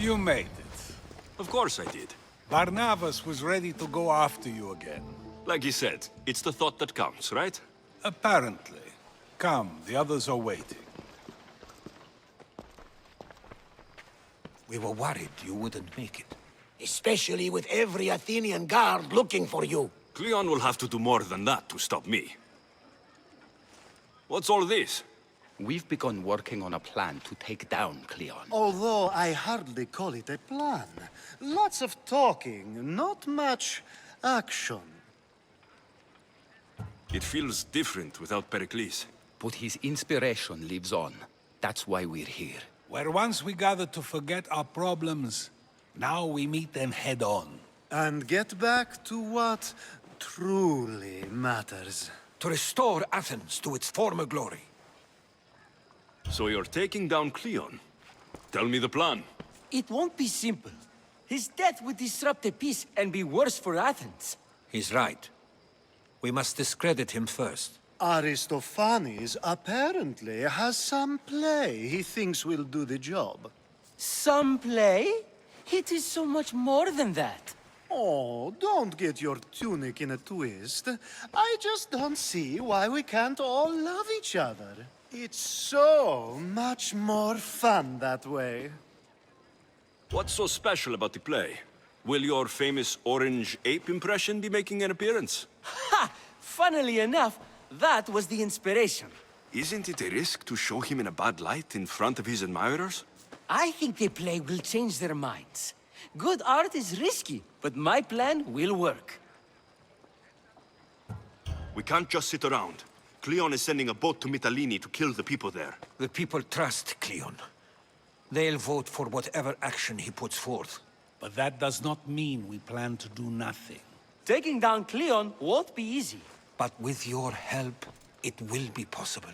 You made it. Of course I did. Barnabas was ready to go after you again. Like he said, it's the thought that counts, right? Apparently. Come, the others are waiting. We were worried you wouldn't make it. Especially with every Athenian guard looking for you. Cleon will have to do more than that to stop me. What's all this? We've begun working on a plan to take down Cleon. Although I hardly call it a plan. Lots of talking, not much action. It feels different without Pericles. But his inspiration lives on. That's why we're here. Where once we gathered to forget our problems, now we meet them head-on. And get back to what truly matters. To restore Athens to its former glory. So you're taking down Cleon? Tell me the plan. It won't be simple. His death would disrupt the peace and be worse for Athens. He's right. We must discredit him first. Aristophanes apparently has some play he thinks will do the job. Some play? It is so much more than that. Oh, don't get your tunic in a twist. I just don't see why we can't all love each other. It's so much more fun that way. What's so special about the play? Will your famous orange ape impression be making an appearance? Ha! Funnily enough, that was the inspiration. Isn't it a risk to show him in a bad light in front of his admirers? I think the play will change their minds. Good art is risky, but my plan will work. We can't just sit around. Cleon is sending a boat to Mytilene to kill the people there. The people trust Cleon. They'll vote for whatever action he puts forth. But that does not mean we plan to do nothing. Taking down Cleon won't be easy. But with your help, it will be possible.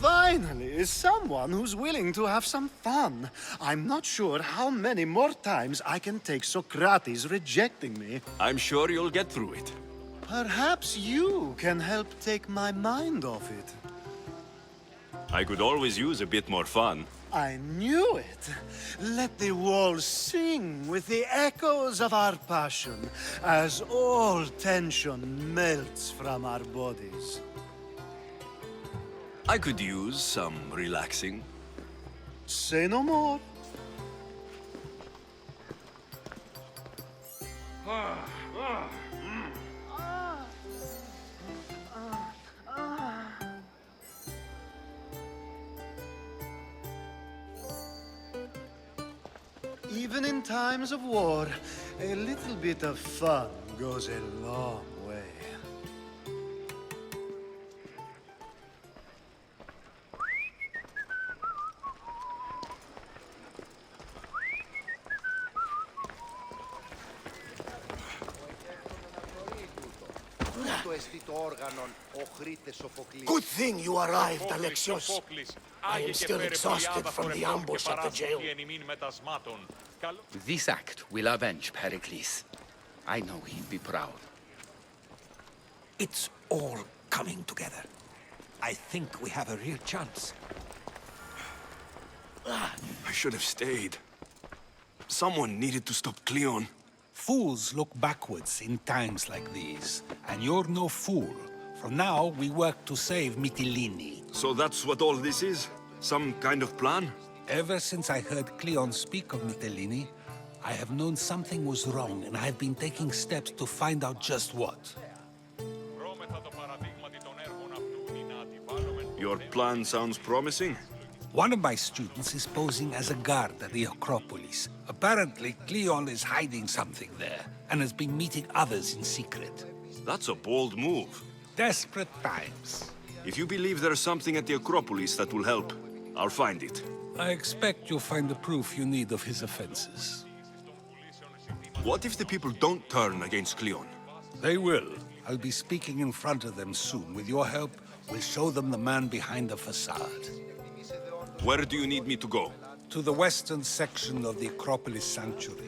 Finally, someone who's willing to have some fun. I'm not sure how many more times I can take Socrates rejecting me. I'm sure you'll get through it. Perhaps you can help take my mind off it. I could always use a bit more fun. I knew it. Let the walls sing with the echoes of our passion as all tension melts from our bodies. I could use some relaxing. Say no more. Even in times of war, a little bit of fun goes a long way. Good thing you arrived, Alexios. I am still exhausted from the ambush at the jail. This act will avenge Pericles. I know he'd be proud. It's all coming together. I think we have a real chance. I should have stayed. Someone needed to stop Cleon. Fools look backwards in times like these, and you're no fool. From now, we work to save Mytilene. So that's what all this is? Some kind of plan? Ever since I heard Cleon speak of Mytilene, I have known something was wrong, and I have been taking steps to find out just what. Your plan sounds promising. One of my students is posing as a guard at the Acropolis. Apparently, Cleon is hiding something there, and has been meeting others in secret. That's a bold move. Desperate times. If you believe there's something at the Acropolis that will help, I'll find it. I expect you'll find the proof you need of his offenses. What if the people don't turn against Cleon? They will. I'll be speaking in front of them soon. With your help, we'll show them the man behind the facade. Where do you need me to go? To the western section of the Acropolis Sanctuary.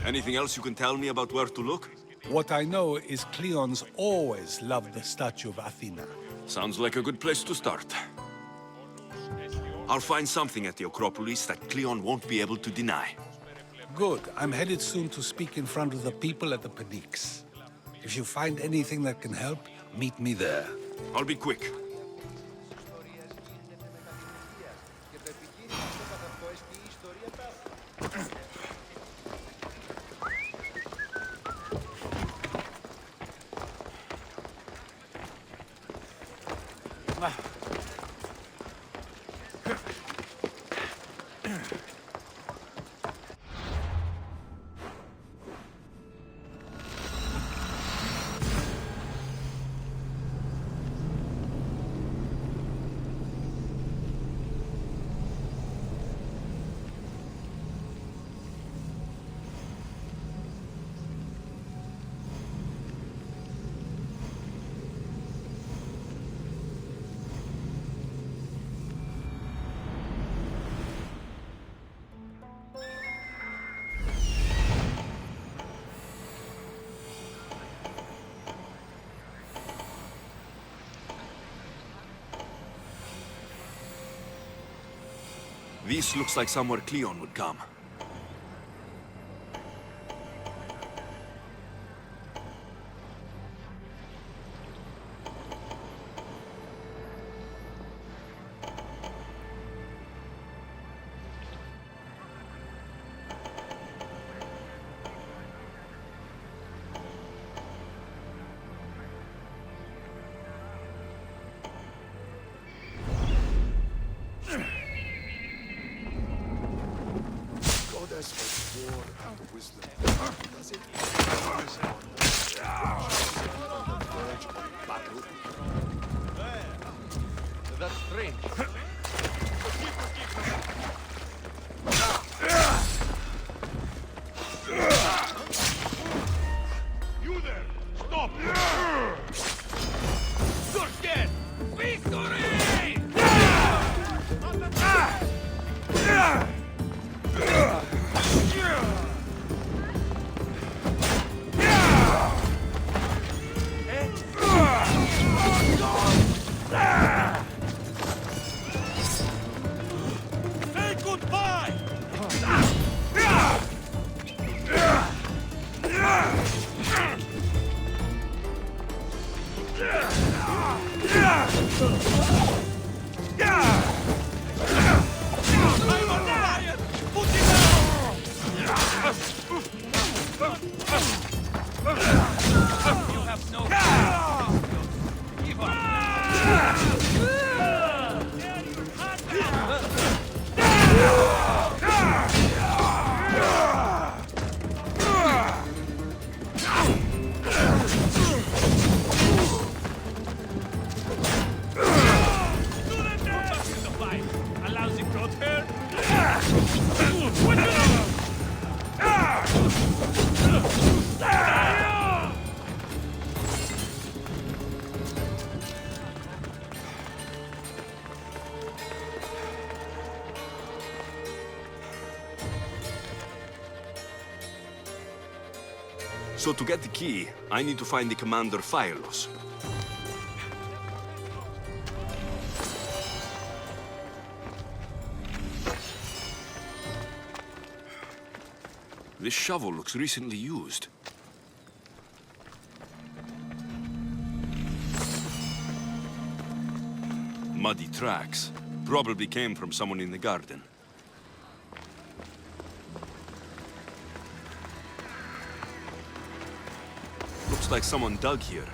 Anything else you can tell me about where to look? What I know is Cleon's always loved the statue of Athena. Sounds like a good place to start. I'll find something at the Acropolis that Cleon won't be able to deny. Good. I'm headed soon to speak in front of the people at the Pnyx. If you find anything that can help, meet me there. I'll be quick. This looks like somewhere Cleon would come. Goddess of war and wisdom. Does it on the verge of battle? That's strange. You there! Stop! You're scared! Victory! Say goodbye! I'm a lion! Put him down! You have no... Give Allows him to return. So to get the key, I need to find the commander Phylos. This shovel looks recently used. Muddy tracks. Probably came from someone in the garden. Looks like someone dug here.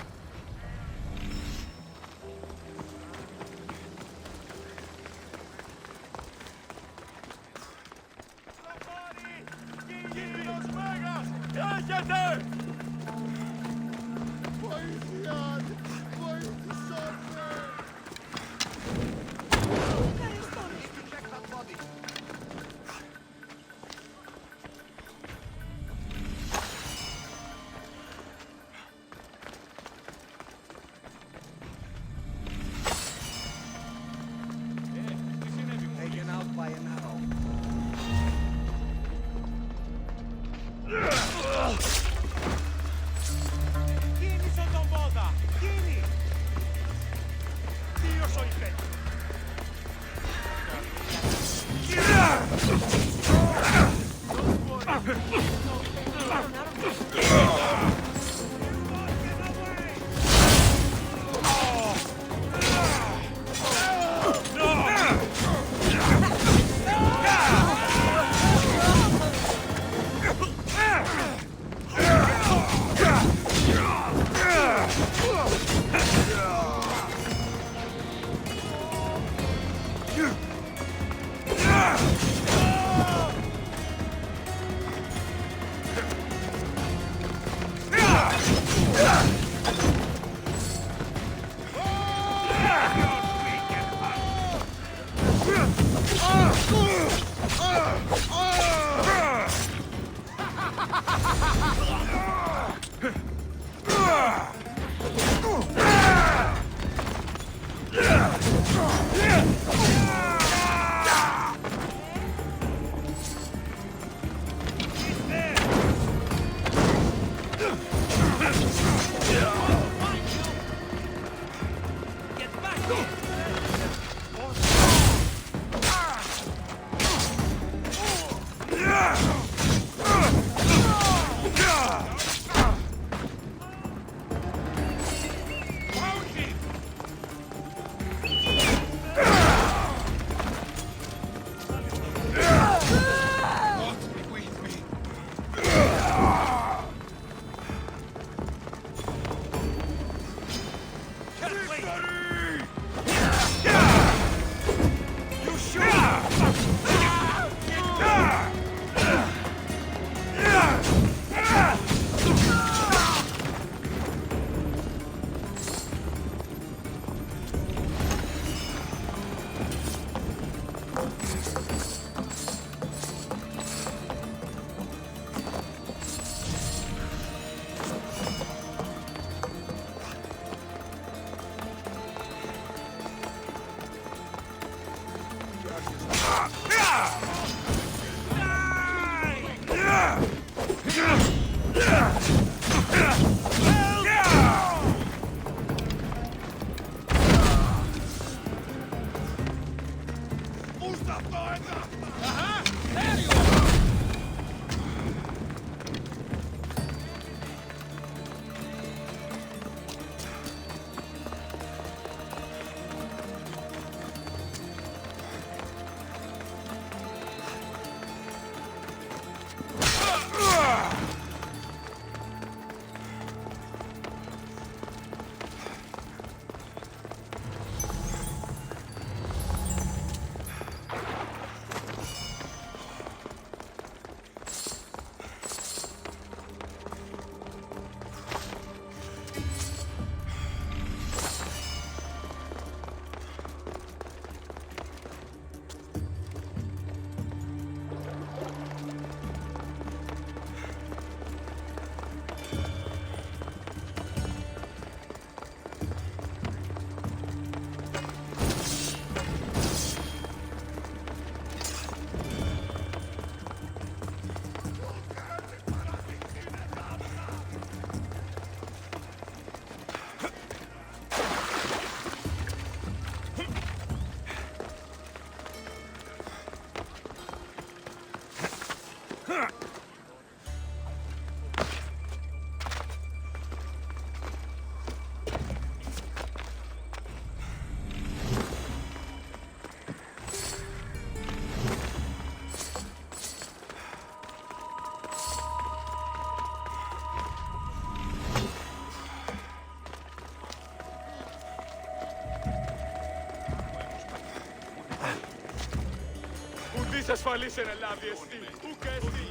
Ουδής ασφαλής εν ελάβει εστί. Ούκα εστί.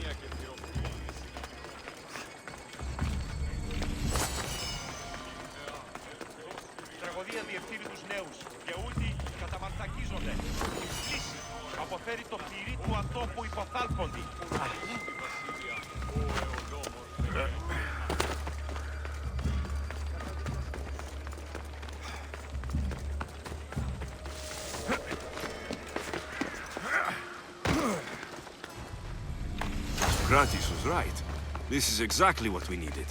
Η τραγωδία διευθύνει τους νέους και ούτοι καταμαρτακίζονται. Η πλήση αποφέρει το θηρί του ατόπου υποθάλποντι. Kratis was right. This is exactly what we needed.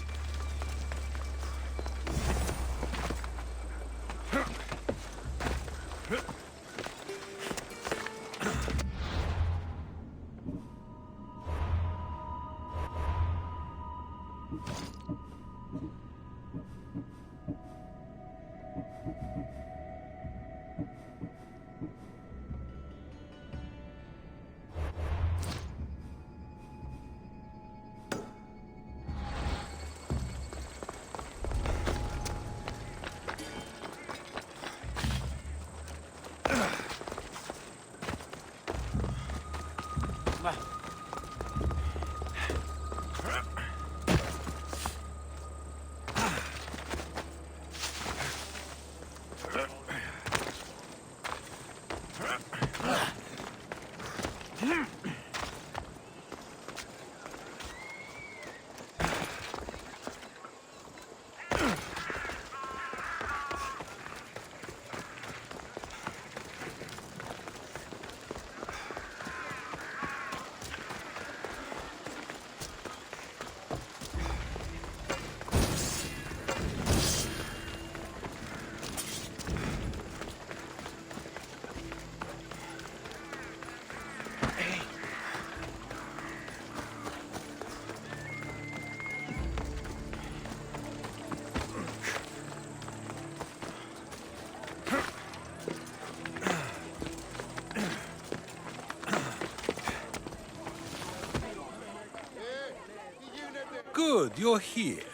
Good, you're here.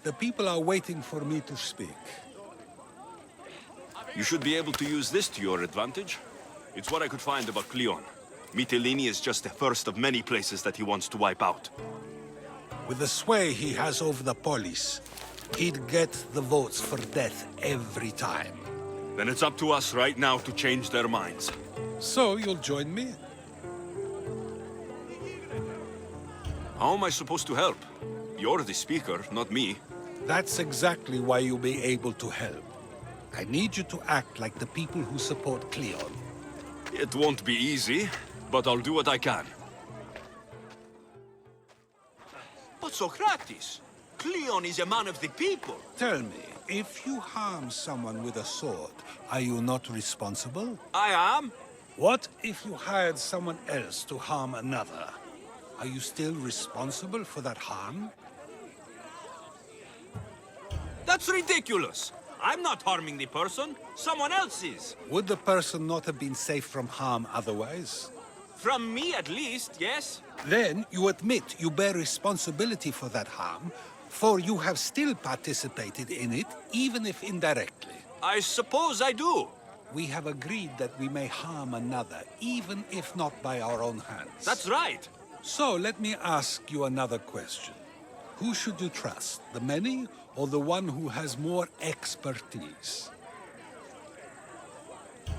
The people are waiting for me to speak. You should be able to use this to your advantage. It's what I could find about Cleon. Mytilene is just the first of many places that he wants to wipe out. With the sway he has over the police, he'd get the votes for death every time. Then it's up to us right now to change their minds. So you'll join me? How am I supposed to help? You're the speaker, not me. That's exactly why you'll be able to help. I need you to act like the people who support Cleon. It won't be easy, but I'll do what I can. But Socrates, Cleon is a man of the people. Tell me, if you harm someone with a sword, are you not responsible? I am. What if you hired someone else to harm another? Are you still responsible for that harm? That's ridiculous. I'm not harming the person. Someone else is. Would the person not have been safe from harm otherwise? From me, at least, yes? Then you admit you bear responsibility for that harm, for you have still participated in it, even if indirectly. I suppose I do. We have agreed that we may harm another, even if not by our own hands. That's right. So let me ask you another question. Who should you trust, the many or the one who has more expertise?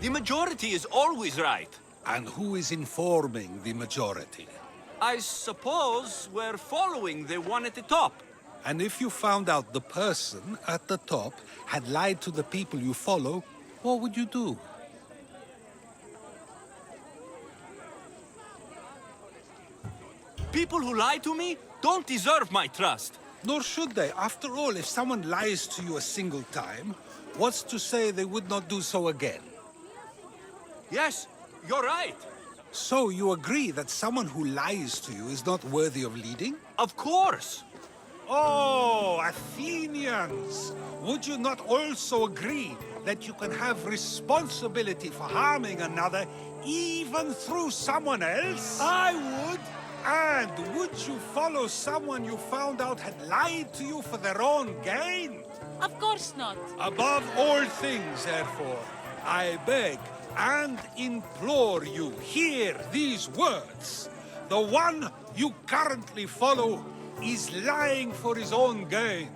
The majority is always right. And who is informing the majority? I suppose we're following the one at the top. And if you found out the person at the top had lied to the people you follow, what would you do? People who lie to me don't deserve my trust. Nor should they. After all, if someone lies to you a single time, what's to say they would not do so again? Yes, you're right. So you agree that someone who lies to you is not worthy of leading? Of course. Oh, Athenians! Would you not also agree that you can have responsibility for harming another even through someone else? I would. And would you follow someone you found out had lied to you for their own gain? Of course not. Above all things, therefore, I beg and implore you, hear these words. The one you currently follow is lying for his own gain.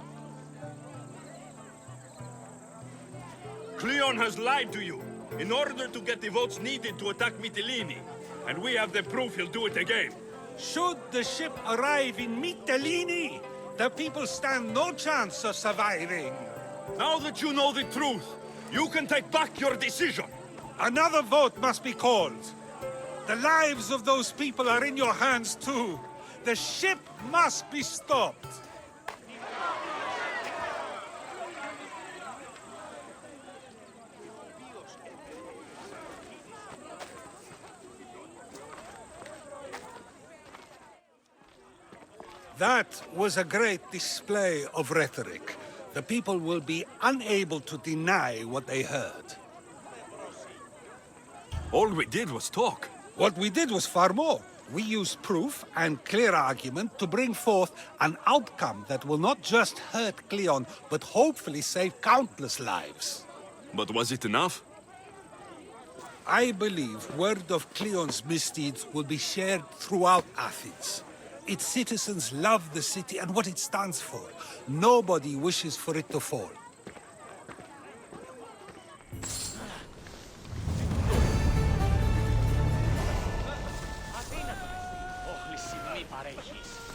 Cleon has lied to you in order to get the votes needed to attack Mytilene. And we have the proof he'll do it again. Should the ship arrive in Mytilene, the people stand no chance of surviving. Now that you know the truth, you can take back your decision. Another vote must be called. The lives of those people are in your hands too. The ship must be stopped. That was a great display of rhetoric. The people will be unable to deny what they heard. All we did was talk. What we did was far more. We used proof and clear argument to bring forth an outcome that will not just hurt Cleon, but hopefully save countless lives. But was it enough? I believe word of Cleon's misdeeds will be shared throughout Athens. Its citizens love the city and what it stands for. Nobody wishes for it to fall. Όχληση μη παρέχεις.